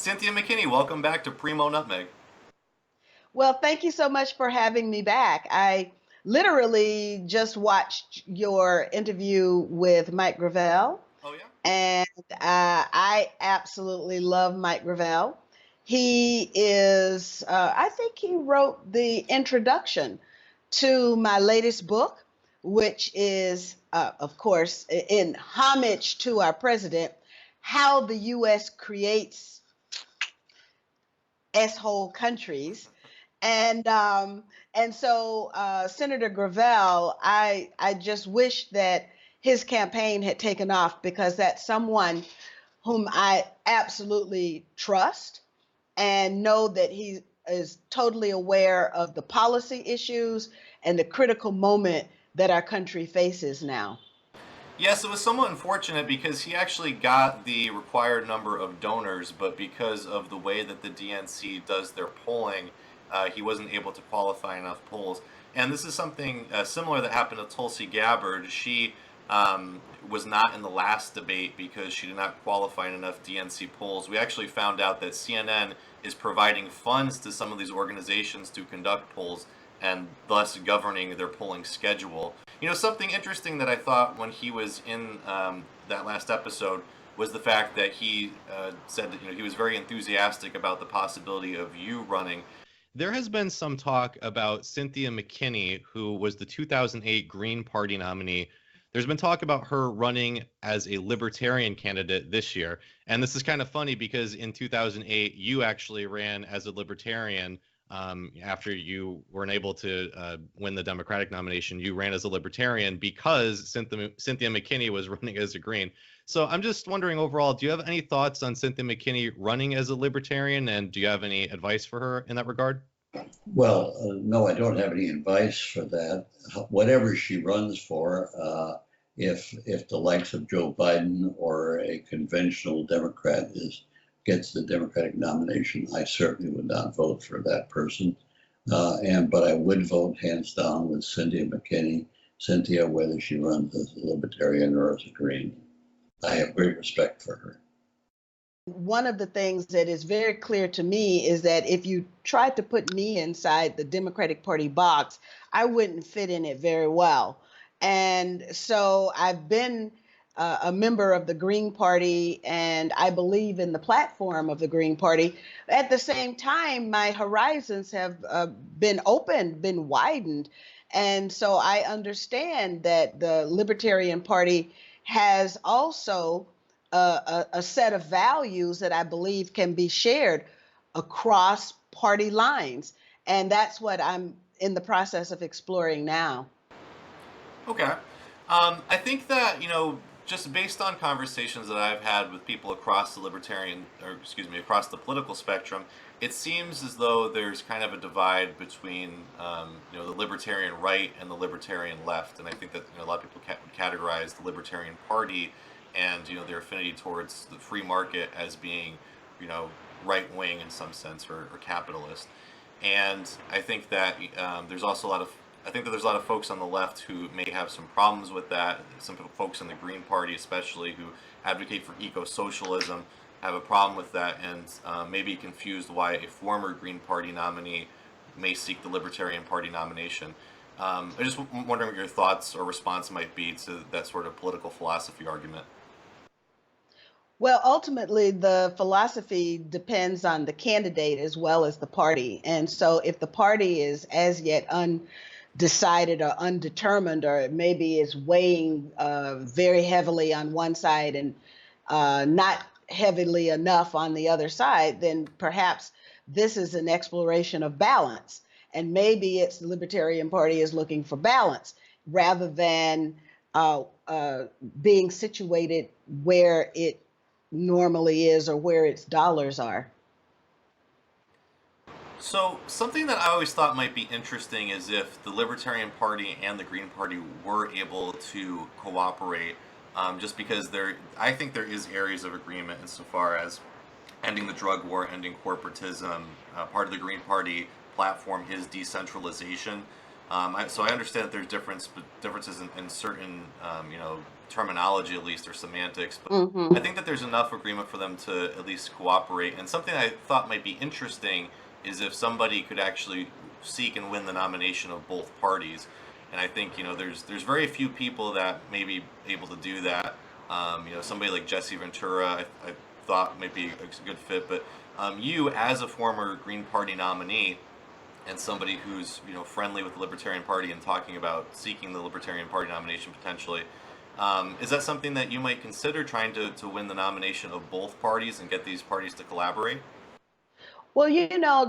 Cynthia McKinney, welcome back to Primo NUTMEG. Well, thank you so much for having me back. I literally just watched your interview with Mike Gravel, Oh yeah? and I absolutely love Mike Gravel. He is, I think he wrote the introduction to my latest book, which is, of course, in homage to our president, How the U.S. Creates S-hole countries. And Senator Gravel, I just wish that his campaign had taken off, because that's someone whom I absolutely trust and know that he is totally aware of the policy issues and the critical moment that our country faces now. Yes, it was somewhat unfortunate because he actually got the required number of donors, but because of the way that the DNC does their polling, he wasn't able to qualify enough polls. And this is something similar that happened to Tulsi Gabbard. She was not in the last debate because she did not qualify in enough DNC polls. We actually found out that CNN is providing funds to some of these organizations to conduct polls and thus governing their polling schedule. You know, something interesting that I thought when he was in that last episode was the fact that he said that he was very enthusiastic about the possibility of you running. There has been some talk about Cynthia McKinney, who was the 2008 Green Party nominee. There's been talk about her running as a Libertarian candidate this year. And this is kind of funny because in 2008, you actually ran as a Libertarian. After you weren't able to win the Democratic nomination, you ran as a Libertarian because Cynthia McKinney was running as a Green. So I'm just wondering overall, do you have any thoughts on Cynthia McKinney running as a Libertarian, and do you have any advice for her in that regard? Well, no, I don't have any advice for that. Whatever she runs for, if the likes of Joe Biden or a conventional Democrat gets the Democratic nomination, I certainly would not vote for that person. But I would vote hands down with Cynthia McKinney, Cynthia, whether she runs as a Libertarian or as a Green. I have great respect for her. One of the things that is very clear to me is that if you tried to put me inside the Democratic Party box, I wouldn't fit in it very well. And so I've been a member of the Green Party, and I believe in the platform of the Green Party. At the same time, my horizons have been opened, been widened. And so I understand that the Libertarian Party has also a set of values that I believe can be shared across party lines. And that's what I'm in the process of exploring now. Okay. I think that, just based on conversations that I've had with people across the across the political spectrum, it seems as though there's kind of a divide between, the libertarian right and the libertarian left. And I think that, a lot of people categorize the Libertarian Party and, their affinity towards the free market as being, right wing in some sense, or capitalist. And I think that there's also I think that there's a lot of folks on the left who may have some problems with that. Some folks in the Green Party, especially, who advocate for eco-socialism, have a problem with that, and may be confused why a former Green Party nominee may seek the Libertarian Party nomination. I'm just wondering what your thoughts or response might be to that sort of political philosophy argument. Well, ultimately, the philosophy depends on the candidate as well as the party. And so if the party is as yet undecided or undetermined, or maybe is weighing very heavily on one side and not heavily enough on the other side, then perhaps this is an exploration of balance. And maybe it's the Libertarian Party is looking for balance rather than being situated where it normally is or where its dollars are. So something that I always thought might be interesting is if the Libertarian Party and the Green Party were able to cooperate, just because I think there is areas of agreement insofar as ending the drug war, ending corporatism. Part of the Green Party platform is decentralization. So I understand that there's differences in certain, terminology at least or semantics, but I Hmm. think that there's enough agreement for them to at least cooperate. And something I thought might be interesting is if somebody could actually seek and win the nomination of both parties. And I think there's very few people that may be able to do that. Somebody like Jesse Ventura, I thought might be a good fit, but you as a former Green Party nominee and somebody who's friendly with the Libertarian Party and talking about seeking the Libertarian Party nomination potentially. Is that something that you might consider trying to win the nomination of both parties and get these parties to collaborate? Well,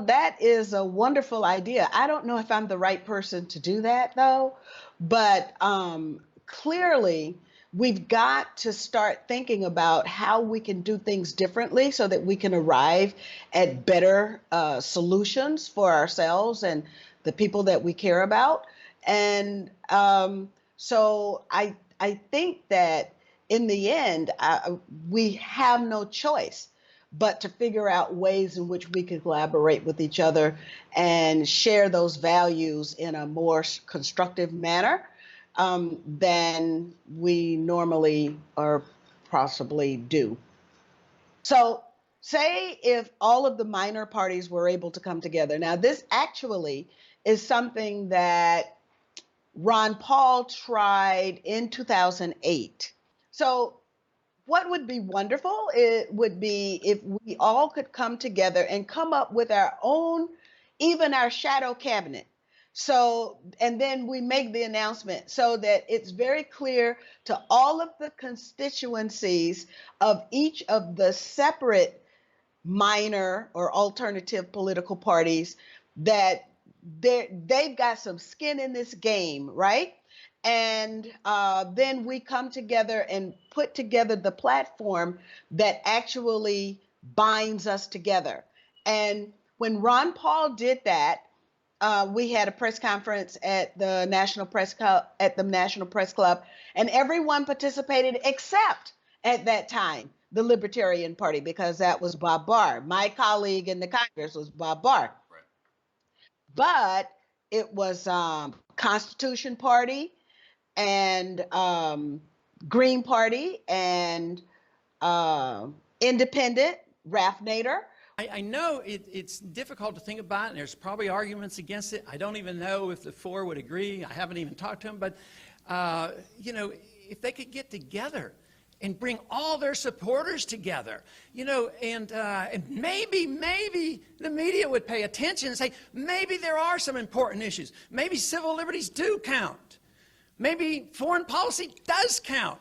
that is a wonderful idea. I don't know if I'm the right person to do that, though, but clearly we've got to start thinking about how we can do things differently so that we can arrive at better solutions for ourselves and the people that we care about. And so I think that in the end, we have no choice but to figure out ways in which we can collaborate with each other and share those values in a more constructive manner than we normally or possibly do. So, say if all of the minor parties were able to come together. Now, this actually is something that Ron Paul tried in 2008. So, what would be wonderful it would be if we all could come together and come up with our own, even our shadow cabinet. So, and then we make the announcement so that it's very clear to all of the constituencies of each of the separate minor or alternative political parties that they've got some skin in this game, right? And then we come together and put together the platform that actually binds us together. And when Ron Paul did that, we had a press conference at the National Press Club, and everyone participated except at that time the Libertarian Party, because that was Bob Barr. My colleague in the Congress was Bob Barr, Right. but it was Constitution Party and Green Party and Independent, Ralph Nader. I know it's difficult to think about, and there's probably arguments against it. I don't even know if the four would agree. I haven't even talked to them, but if they could get together and bring all their supporters together, and maybe the media would pay attention and say, maybe there are some important issues. Maybe civil liberties do count. Maybe foreign policy does count.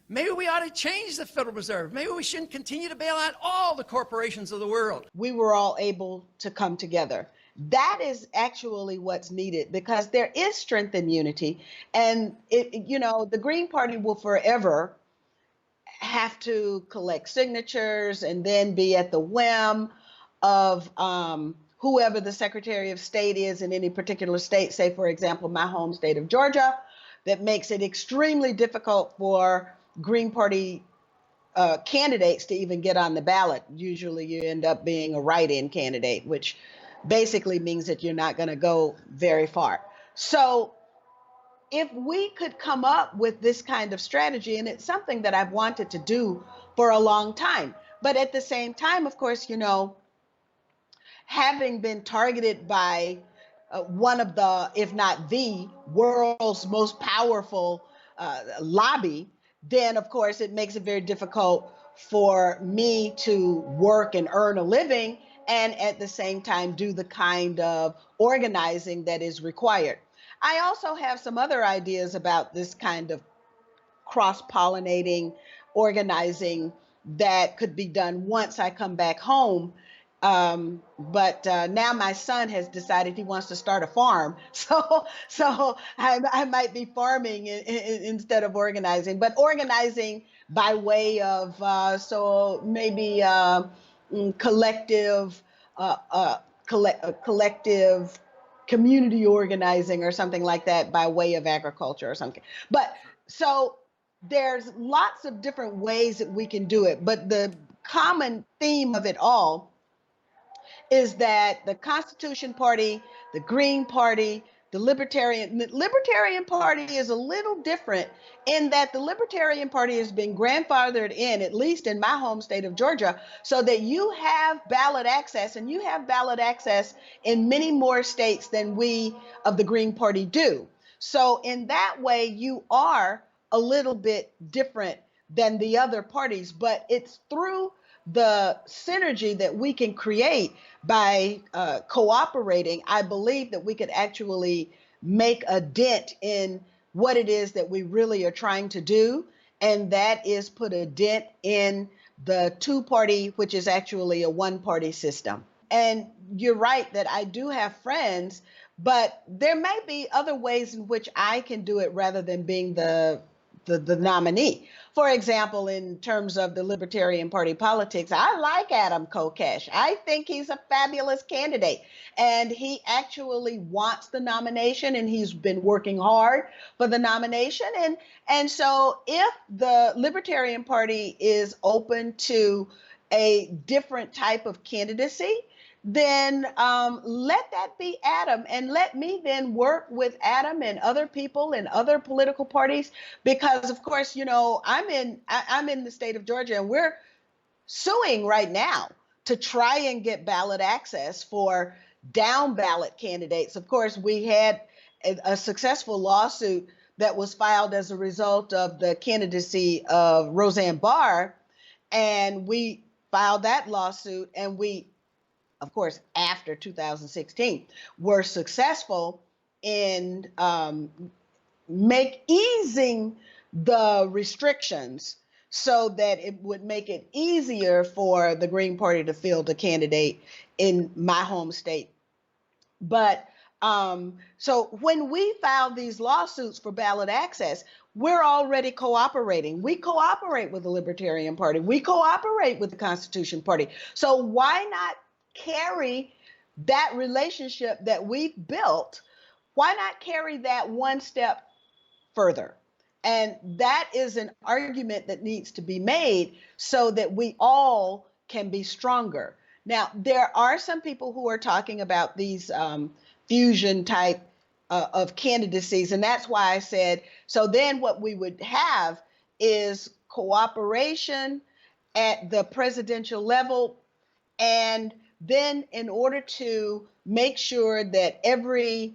Maybe we ought to change the Federal Reserve. Maybe we shouldn't continue to bail out all the corporations of the world. We were all able to come together. That is actually what's needed, because there is strength in unity. And the Green Party will forever have to collect signatures and then be at the whim of whoever the Secretary of State is in any particular state. Say, for example, my home state of Georgia, that makes it extremely difficult for Green Party candidates to even get on the ballot. Usually you end up being a write-in candidate, which basically means that you're not going to go very far. So if we could come up with this kind of strategy, and it's something that I've wanted to do for a long time, but at the same time, of course, having been targeted by one of the, if not the world's most powerful lobby, then of course it makes it very difficult for me to work and earn a living and at the same time do the kind of organizing that is required. I also have some other ideas about this kind of cross-pollinating organizing that could be done once I come back home. But now my son has decided he wants to start a farm, so I might be farming instead of organizing, but organizing by way of so maybe collective collective community organizing or something like that by way of agriculture or something. But so there's lots of different ways that we can do it, but the common theme of it all is that the Constitution Party, the Green Party, the Libertarian Party is a little different in that the Libertarian Party has been grandfathered in, at least in my home state of Georgia, so that you have ballot access, and you have ballot access in many more states than we of the Green Party do. So in that way, you are a little bit different than the other parties, but it's through the synergy that we can create by cooperating. I believe that we could actually make a dent in what it is that we really are trying to do, and that is put a dent in the two-party, which is actually a one-party system. And you're right that I do have friends, but there may be other ways in which I can do it rather than being the nominee. For example, in terms of the Libertarian Party politics, I like Adam Kokesh. I think he's a fabulous candidate, and he actually wants the nomination, and he's been working hard for the nomination. And so if the Libertarian Party is open to a different type of candidacy, then let that be Adam, and let me then work with Adam and other people and other political parties, because of course, you know, I'm in the state of Georgia, and we're suing right now to try and get ballot access for down ballot candidates. Of course, we had a successful lawsuit that was filed as a result of the candidacy of Roseanne Barr, and we filed that lawsuit, and we, of course, after 2016, were successful in easing the restrictions so that it would make it easier for the Green Party to field a candidate in my home state. But so when we filed these lawsuits for ballot access, we're already cooperating. We cooperate with the Libertarian Party. We cooperate with the Constitution Party. So why not carry that relationship that we've built? Why not carry that one step further? And that is an argument that needs to be made so that we all can be stronger. Now, there are some people who are talking about these fusion type of candidacies, and that's why I said, so then what we would have is cooperation at the presidential level, and then in order to make sure that every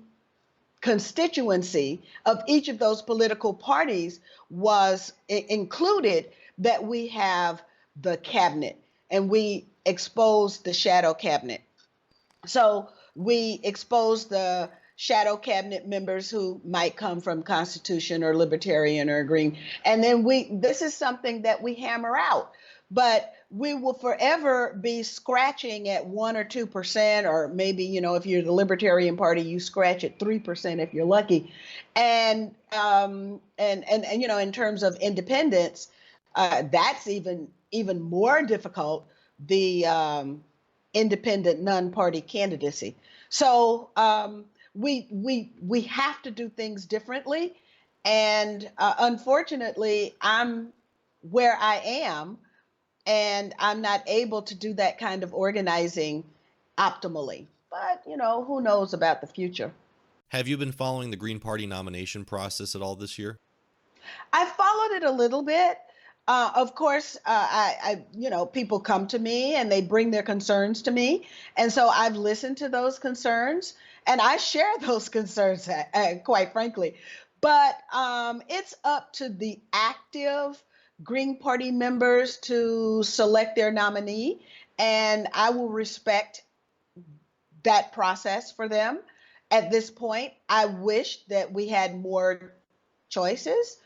constituency of each of those political parties was included, that we have the cabinet, and we expose the shadow cabinet. So we expose the shadow cabinet members who might come from Constitution or Libertarian or Green. And then this is something that we hammer out. But we will forever be scratching at 1 or 2%, or maybe, you know, if you're the Libertarian Party, you scratch at 3% if you're lucky. And you know, in terms of independence, that's even more difficult, the independent non-party candidacy. So we have to do things differently. And unfortunately, I'm where I am, and I'm not able to do that kind of organizing optimally. But, you know, who knows about the future? Have you been following the Green Party nomination process at all this year? I followed it a little bit. Of course, you know, people come to me and they bring their concerns to me. And so I've listened to those concerns, and I share those concerns, quite frankly. But it's up to the active Green Party members to select their nominee, and I will respect that process for them. At this point, I wish that we had more choices.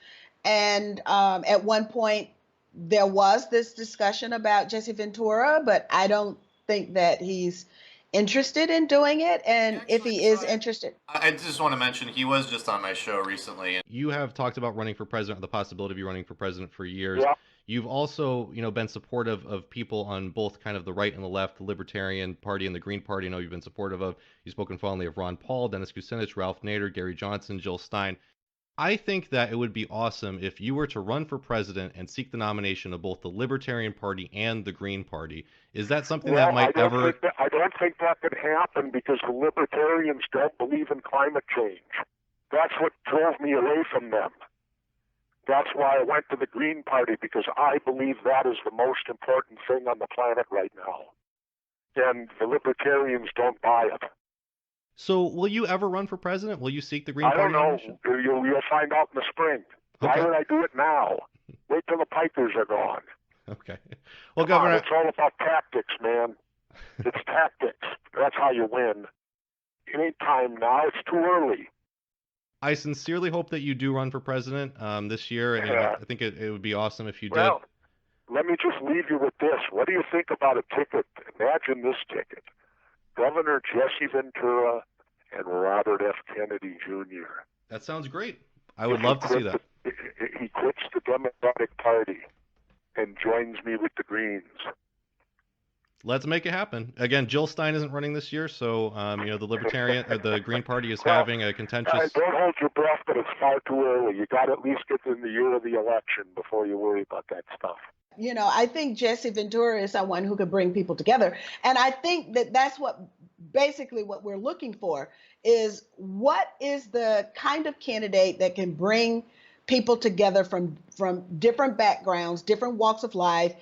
And at one point, there was this discussion about Jesse Ventura, but I don't think that he's interested in doing it. And if he is interested, I just want to mention he was just on my show recently. You have talked about running for president, the possibility of you running for president for years. Yeah. You've also, you know, been supportive of people on both kind of the right and the left, the Libertarian Party and the Green Party. I know you've been supportive of. You've spoken fondly of Ron Paul, Dennis Kucinich, Ralph Nader, Gary Johnson, Jill Stein. I think that it would be awesome if you were to run for president and seek the nomination of both the Libertarian Party and the Green Party. Is that something that might ever... I don't think that could happen because the Libertarians don't believe in climate change. That's what drove me away from them. That's why I went to the Green Party, because I believe that is the most important thing on the planet right now. And the Libertarians don't buy it. So will you ever run for president? Will you seek the Green Party? I don't know. nomination? You'll find out in the spring. Okay. Why would I do it now? Wait till the pikers are gone. Okay. Well, Come on, Governor... it's all about tactics, man. It's tactics. That's how you win. It ain't time now. It's too early. I sincerely hope that you do run for president this year, and Yeah. I think it would be awesome if you did. Well, let me just leave you with this. What do you think about a ticket? Imagine this ticket. Governor Jesse Ventura and Robert F. Kennedy Jr. That sounds great. I would love to see that. He quits the Democratic Party and joins me with the Greens. Let's make it happen. Again, Jill Stein isn't running this year, so the Green Party is having a contentious... Don't hold your breath, but it's far too early. You got to at least get in the year of the election before you worry about that stuff. You know, I think Jesse Ventura is someone who could bring people together. And I think that that's basically what we're looking for, is what is the kind of candidate that can bring people together from different backgrounds, different walks of life,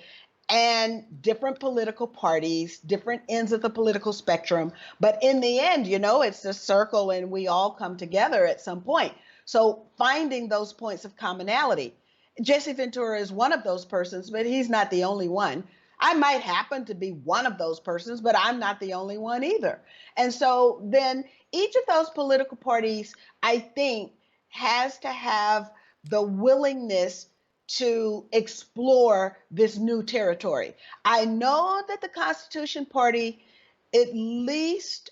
and different political parties, different ends of the political spectrum. But in the end, you know, it's a circle and we all come together at some point. So finding those points of commonality. Jesse Ventura is one of those persons, but he's not the only one. I might happen to be one of those persons, but I'm not the only one either. And so then each of those political parties, I think, has to have the willingness to explore this new territory. I know that the Constitution Party, at least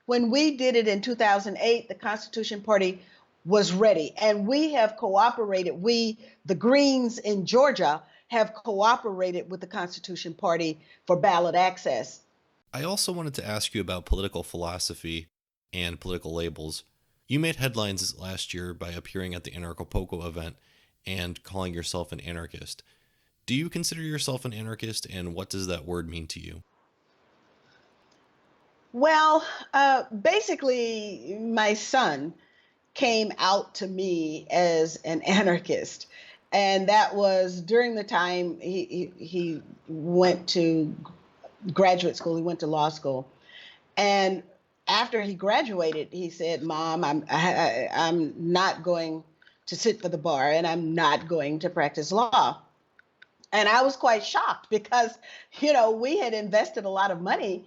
when we did it in 2008, the Constitution Party was ready. And we have cooperated. We, the Greens in Georgia, have cooperated with the Constitution Party for ballot access. I also wanted to ask you about political philosophy and political labels. You made headlines last year by appearing at the Anarcho-Poco event and calling yourself an anarchist. Do you consider yourself an anarchist, and what does that word mean to you? Well, basically, my son came out to me as an anarchist. And that was during the time he went to graduate school, he went to law school. And after he graduated, he said, "Mom, I'm not going to sit for the bar and I'm not going to practice law." And I was quite shocked because, you know, we had invested a lot of money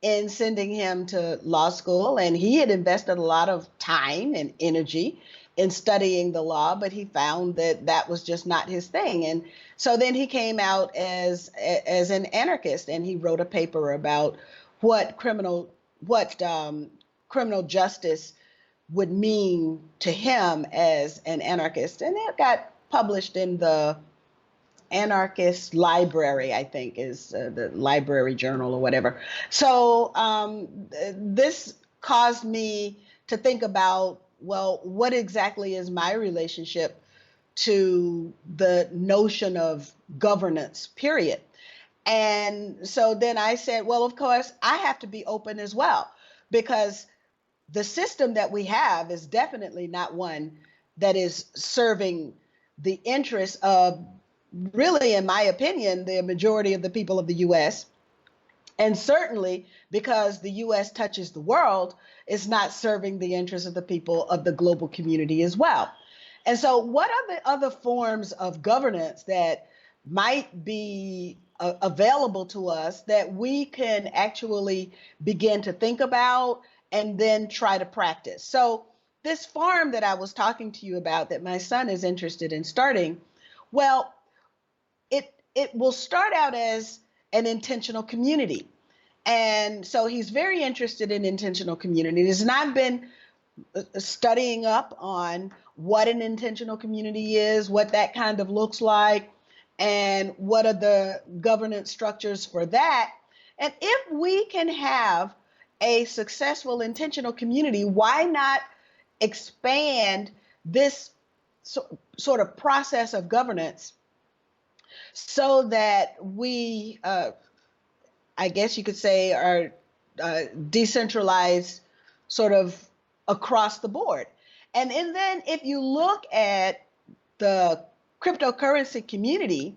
in sending him to law school, and he had invested a lot of time and energy in studying the law, but he found that that was just not his thing. And so then he came out as an anarchist, and he wrote a paper about what criminal justice would mean to him as an anarchist. And it got published in the Anarchist Library, I think is the Library Journal or whatever. So this caused me to think about, well, what exactly is my relationship to the notion of governance, period? And so then I said, well, of course, I have to be open as well, because the system that we have is definitely not one that is serving the interests of, really, in my opinion, the majority of the people of the U.S. And certainly because the U.S. touches the world, it's not serving the interests of the people of the global community as well. And so what are the other forms of governance that might be available to us that we can actually begin to think about and then try to practice? So this farm that I was talking to you about that my son is interested in starting, well, it will start out as an intentional community. And so he's very interested in intentional communities. And I've been studying up on what an intentional community is, what that kind of looks like, and what are the governance structures for that. And if we can have a successful intentional community, why not expand this sort of process of governance so that we, I guess you could say, are decentralized sort of across the board. And then if you look at the cryptocurrency community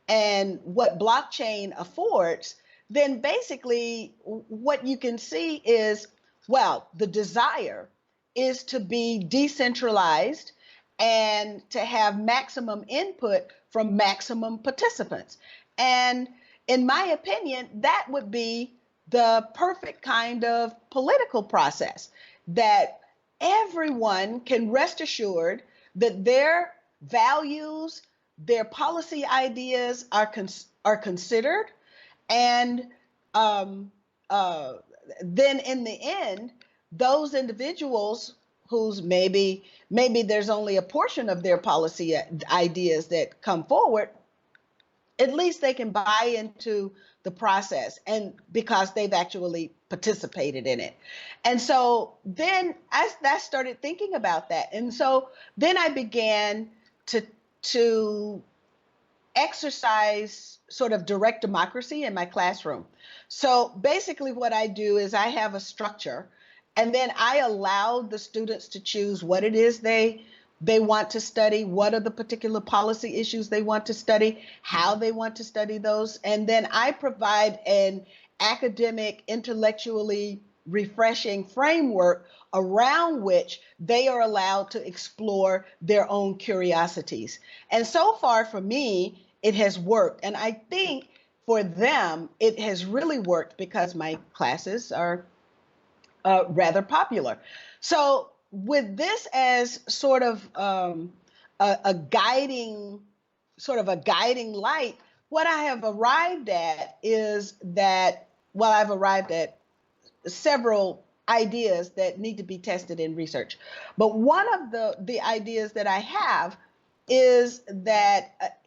and what blockchain affords, then basically what you can see is, well, the desire is to be decentralized and to have maximum input from maximum participants. And in my opinion, that would be the perfect kind of political process, that everyone can rest assured that their values, their policy ideas are considered, and then in the end, those individuals whose maybe there's only a portion of their policy ideas that come forward, at least they can buy into the process, and because they've actually participated in it. And so then I started thinking about that. And so then I began to exercise sort of direct democracy in my classroom. So basically what I do is I have a structure, and then I allow the students to choose what it is they want to study, what are the particular policy issues they want to study, how they want to study those. And then I provide an academic, intellectually refreshing framework around which they are allowed to explore their own curiosities. And so far for me, it has worked. And I think for them, it has really worked because my classes are rather popular. So with this as sort of a guiding light, what I have arrived at is that, well, I've arrived at several ideas that need to be tested in research. But one of the ideas that I have is that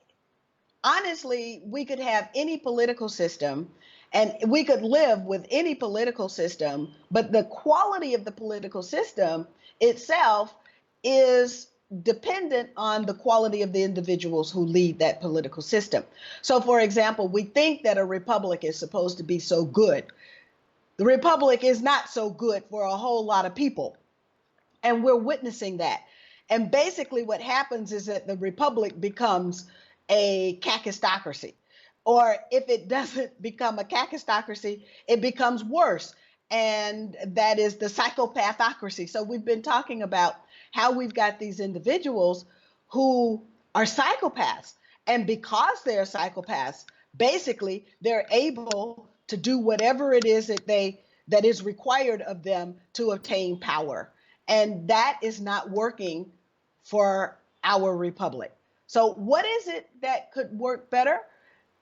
honestly, we could have any political system and we could live with any political system, but the quality of the political system itself is dependent on the quality of the individuals who lead that political system. So for example, we think that a republic is supposed to be so good. The republic is not so good for a whole lot of people. And we're witnessing that. And basically what happens is that the republic becomes a kakistocracy. Or if it doesn't become a kakistocracy, it becomes worse. And that is the psychopathocracy. So we've been talking about how we've got these individuals who are psychopaths. And because they're psychopaths, basically they're able to do whatever it is that is required of them to obtain power. And that is not working for our republic. So what is it that could work better?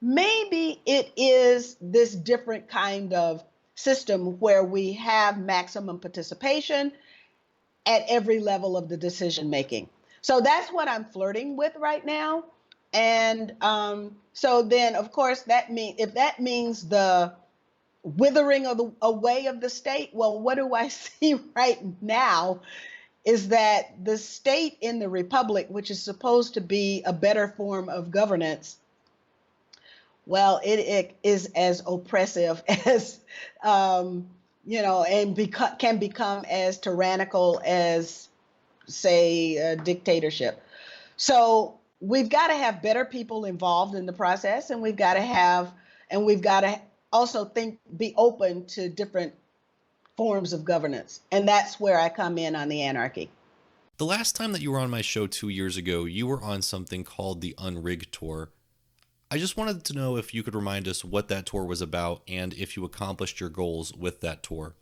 Maybe it is this different kind of system where we have maximum participation at every level of the decision making. So that's what I'm flirting with right now. And so then, of course, if that means the withering away of the state, well, what do I see right now is that the state in the republic, which is supposed to be a better form of governance, well, it is as oppressive as, and can become as tyrannical as, say, a dictatorship. So we've got to have better people involved in the process, and we've got to also be open to different forms of governance. And that's where I come in on the anarchy. The last time that you were on my show 2 years ago, you were on something called the Unrigged Tour. I just wanted to know if you could remind us what that tour was about and if you accomplished your goals with that tour.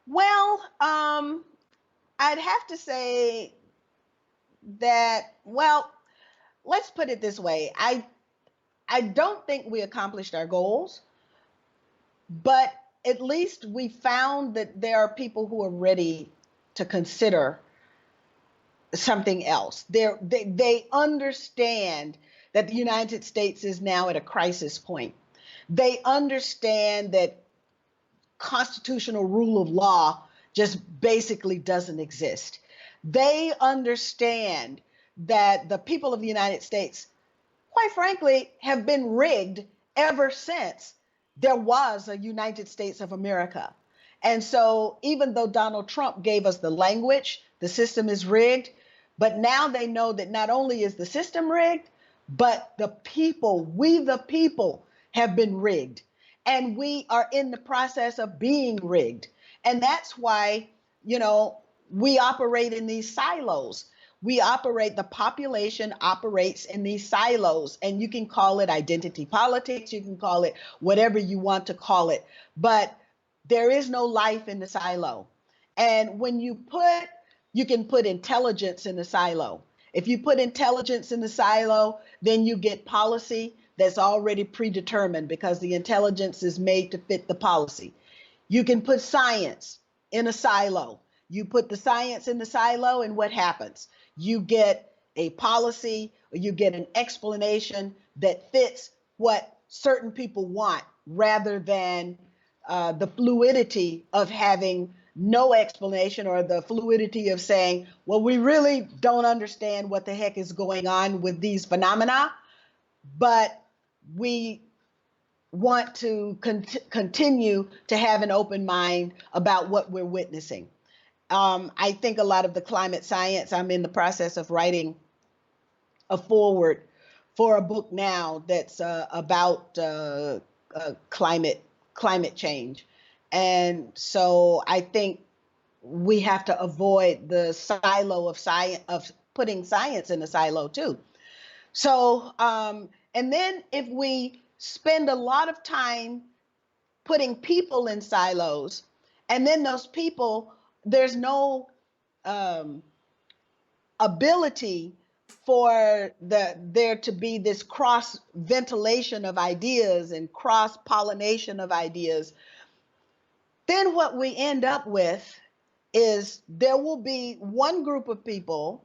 Well, I'd have to say that, well, let's put it this way. I don't think we accomplished our goals, but at least we found that there are people who are ready to consider something else. They understand that the United States is now at a crisis point. They understand that constitutional rule of law just basically doesn't exist. They understand that the people of the United States, quite frankly, have been rigged ever since there was a United States of America. And so even though Donald Trump gave us the language, the system is rigged, but now they know that not only is the system rigged, but the people, we the people, have been rigged. And we are in the process of being rigged. And that's why, we operate in these silos. The population operates in these silos, and you can call it identity politics, you can call it whatever you want to call it, but there is no life in the silo. And when you can put intelligence in the silo. If you put intelligence in the silo, then you get policy that's already predetermined because the intelligence is made to fit the policy. You can put science in a silo. You put the science in the silo, and what happens? You get a policy, or you get an explanation that fits what certain people want, rather than the fluidity of having no explanation, or the fluidity of saying, well, we really don't understand what the heck is going on with these phenomena, but we want to continue to have an open mind about what we're witnessing. I think a lot of the climate science, I'm in the process of writing a foreword for a book now that's about climate change. And so I think we have to avoid the silo of science, of putting science in a silo too. So, and then if we spend a lot of time putting people in silos, and then those people, there's no ability for there to be this cross ventilation of ideas and cross pollination of ideas, then what we end up with is there will be one group of people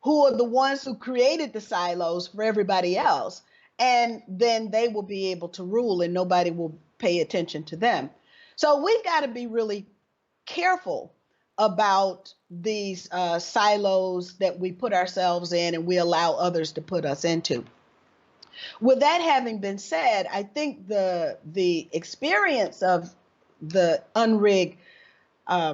who are the ones who created the silos for everybody else, and then they will be able to rule and nobody will pay attention to them. So we've got to be really careful about these silos that we put ourselves in and we allow others to put us into. With that having been said, I think the experience of the unrigged I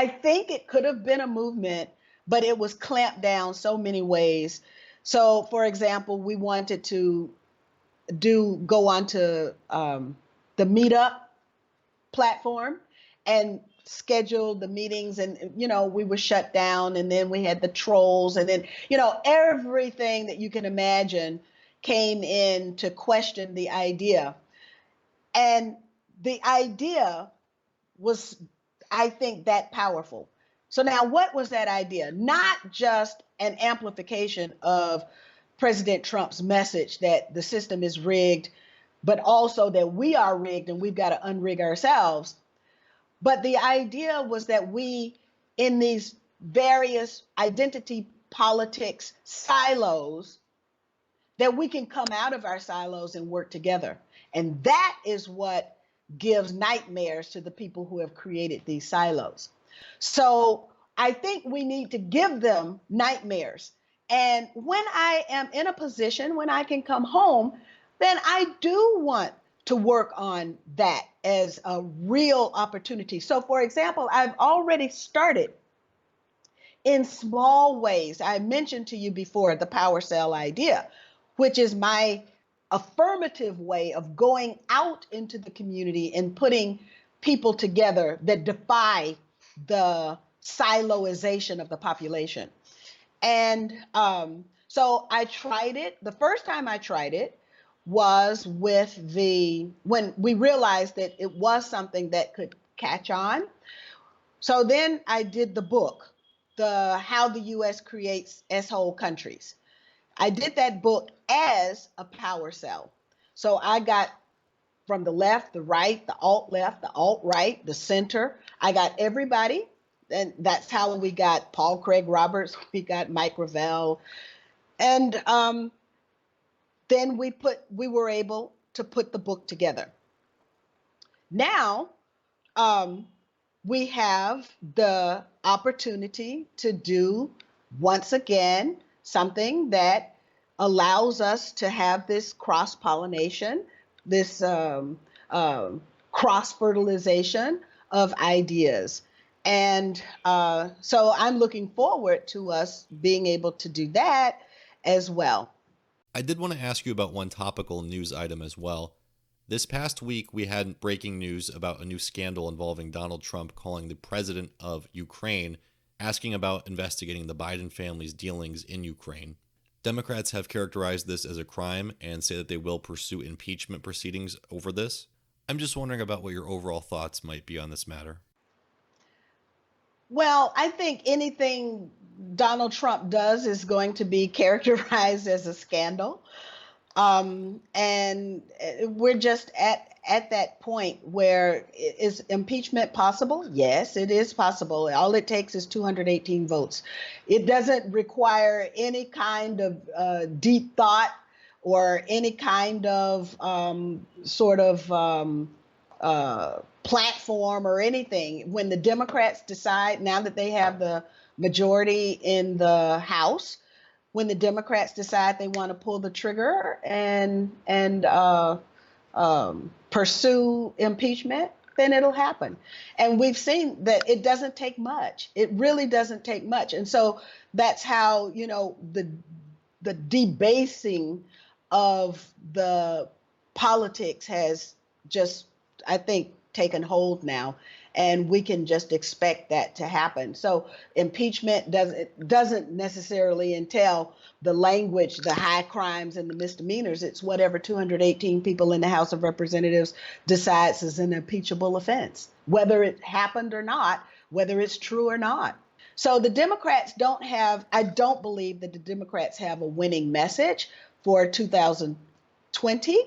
think it could have been a movement, but it was clamped down so many ways. So, for example, we wanted to go onto the Meetup platform and schedule the meetings, and we were shut down, and then we had the trolls, and then everything that you can imagine came in to question the idea. And the idea was, I think, that powerful. So now, what was that idea? Not just an amplification of President Trump's message that the system is rigged, but also that we are rigged and we've got to unrig ourselves. But the idea was that we, in these various identity politics silos, that we can come out of our silos and work together. And that is what gives nightmares to the people who have created these silos. So I think we need to give them nightmares. And when I am in a position when I can come home, then I do want to work on that as a real opportunity. So for example, I've already started in small ways. I mentioned to you before the power cell idea, which is my affirmative way of going out into the community and putting people together that defy the siloization of the population. And so I tried it. The first time I tried it was when we realized that it was something that could catch on. So then I did the book, How the U.S. Creates S-Hole Countries. I did that book as a power cell. So I got from the left, the right, the alt-left, the alt-right, the center. I got everybody. And that's how we got Paul Craig Roberts. We got Mike Gravel. And then we were able to put the book together. Now, we have the opportunity to do, once again, something that allows us to have this cross-pollination, this cross-fertilization of ideas. And so I'm looking forward to us being able to do that as well. I did want to ask you about one topical news item as well. This past week, we had breaking news about a new scandal involving Donald Trump calling the president of Ukraine, asking about investigating the Biden family's dealings in Ukraine. Democrats have characterized this as a crime and say that they will pursue impeachment proceedings over this. I'm just wondering about what your overall thoughts might be on this matter. Well, I think anything Donald Trump does is going to be characterized as a scandal. And we're just at that point where is impeachment possible? Yes, it is possible. All it takes is 218 votes. It doesn't require any kind of deep thought or any kind of platform or anything. When the Democrats decide, now that they have the majority in the House, when the Democrats decide they want to pull the trigger and pursue impeachment, then it'll happen. And we've seen that it doesn't take much. It really doesn't take much. And so that's how, the debasing of the politics has just, I think, taken hold now. And we can just expect that to happen. So impeachment doesn't necessarily entail the language, the high crimes and the misdemeanors. It's whatever 218 people in the House of Representatives decides is an impeachable offense, whether it happened or not, whether it's true or not. So the Democrats I don't believe that the Democrats have a winning message for 2020.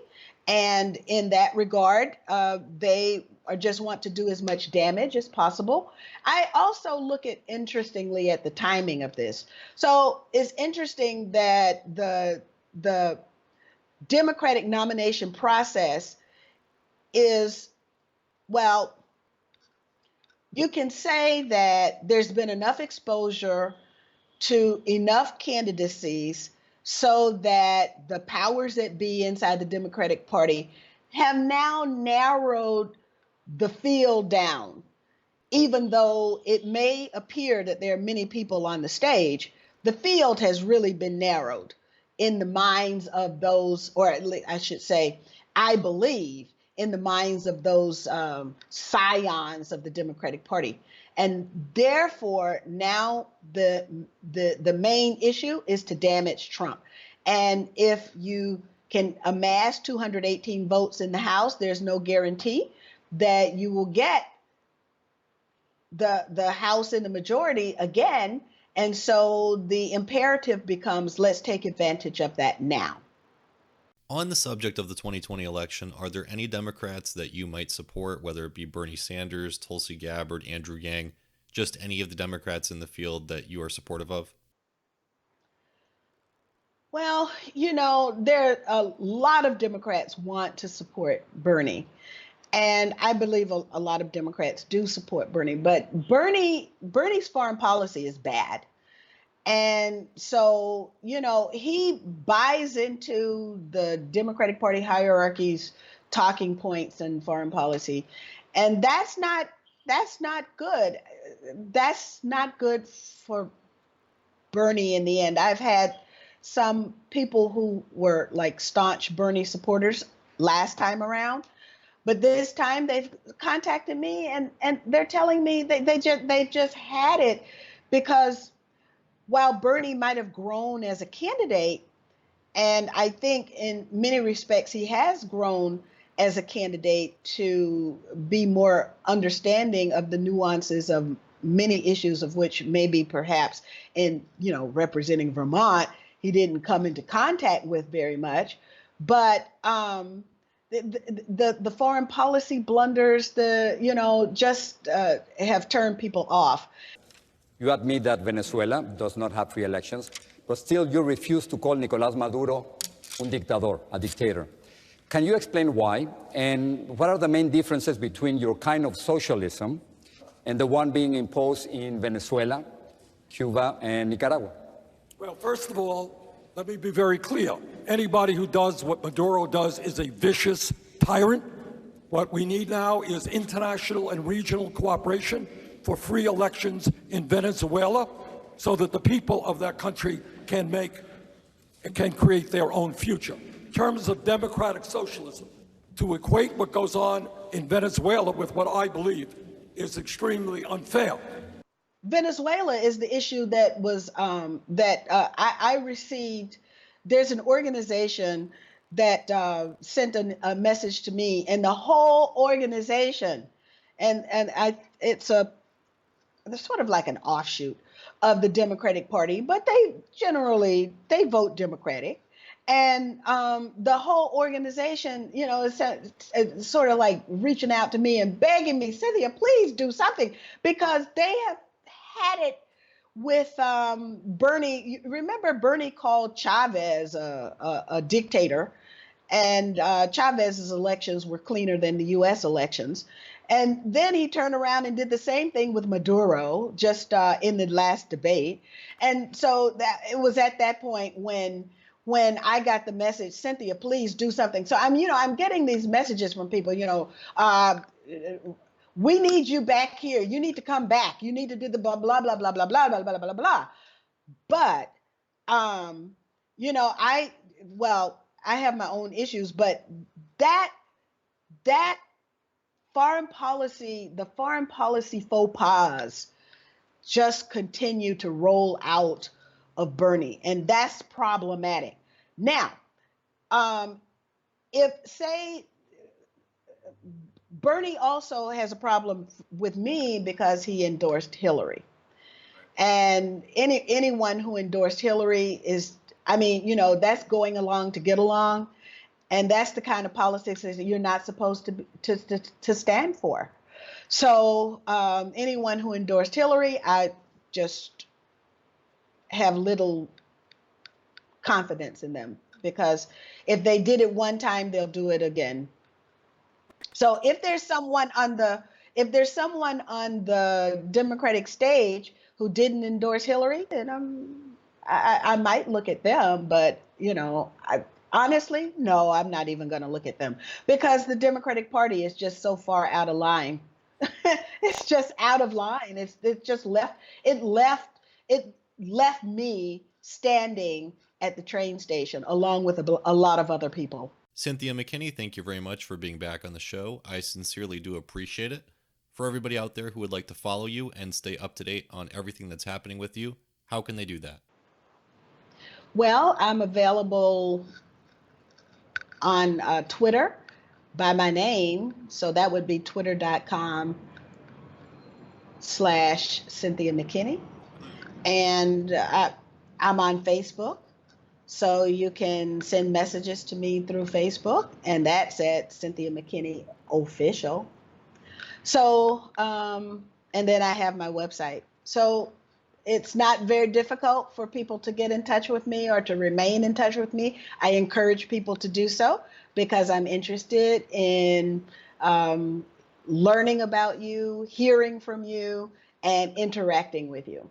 And in that regard, they just want to do as much damage as possible. I also look at, interestingly, at the timing of this. So it's interesting that the Democratic nomination process is, well, you can say that there's been enough exposure to enough candidacies so that the powers that be inside the Democratic Party have now narrowed the field down. Even though it may appear that there are many people on the stage, the field has really been narrowed in the minds of those, or at least I should say, I believe, in the minds of those scions of the Democratic Party. And therefore, now the main issue is to damage Trump. And if you can amass 218 votes in the House, there's no guarantee that you will get the House in the majority again. And so the imperative becomes, let's take advantage of that now. On the subject of the 2020 election, are there any Democrats that you might support, whether it be Bernie Sanders, Tulsi Gabbard, Andrew Yang, just any of the Democrats in the field that you are supportive of? Well, there are a lot of Democrats want to support Bernie. And I believe a lot of Democrats do support Bernie, but Bernie's foreign policy is bad. And so, he buys into the Democratic Party hierarchy's talking points and foreign policy. And that's not good. That's not good for Bernie in the end. I've had some people who were like staunch Bernie supporters last time around. But this time they've contacted me and they're telling me they've just had it, because while Bernie might have grown as a candidate, and I think in many respects he has grown as a candidate to be more understanding of the nuances of many issues of which maybe perhaps in, representing Vermont, he didn't come into contact with very much. But the foreign policy blunders, just have turned people off. You admit that Venezuela does not have free elections, but still you refuse to call Nicolás Maduro un dictador, a dictator. Can you explain why, and what are the main differences between your kind of socialism and the one being imposed in Venezuela, Cuba, and Nicaragua? Well, first of all, let me be very clear. Anybody who does what Maduro does is a vicious tyrant. What we need now is international and regional cooperation for free elections in Venezuela so that the people of that country can create their own future. In terms of democratic socialism, to equate what goes on in Venezuela with what I believe is extremely unfair. Venezuela is the issue that was I received. There's an organization that sent a message to me, and the whole organization, it's sort of like an offshoot of the Democratic Party, but they vote Democratic, and the whole organization, is sort of like reaching out to me and begging me, Cynthia, please do something, because they have had it with Bernie. Remember, Bernie called Chavez a dictator, and Chavez's elections were cleaner than the U.S. elections. And then he turned around and did the same thing with Maduro just in the last debate. And so that it was at that point when I got the message, Cynthia, please do something. So I'm getting these messages from people, we need you back here. You need to come back. You need to do the blah, blah, blah, blah, blah, blah, blah, blah, blah, blah. But, I have my own issues, but that foreign policy, the foreign policy faux pas just continue to roll out of Bernie, and that's problematic. Now, if say Bernie also has a problem with me because he endorsed Hillary, and anyone who endorsed Hillary is, that's going along to get along, and that's the kind of politics that you're not supposed to stand for. So anyone who endorsed Hillary, I just have little confidence in them, because if they did it one time, they'll do it again. So if there's someone on the Democratic stage who didn't endorse Hillary, then I might look at them, but honestly, no, I'm not even going to look at them, because the Democratic Party is just so far out of line. It's just out of line. It just left me standing at the train station along with a lot of other people. Cynthia McKinney, thank you very much for being back on the show. I sincerely do appreciate it. For everybody out there who would like to follow you and stay up to date on everything that's happening with you, how can they do that? Well, I'm available on Twitter by my name. So that would be twitter.com/Cynthia McKinney. And I'm on Facebook. So you can send messages to me through Facebook, and that's at Cynthia McKinney Official. So, and then I have my website. So it's not very difficult for people to get in touch with me or to remain in touch with me. I encourage people to do so because I'm interested in learning about you, hearing from you, and interacting with you.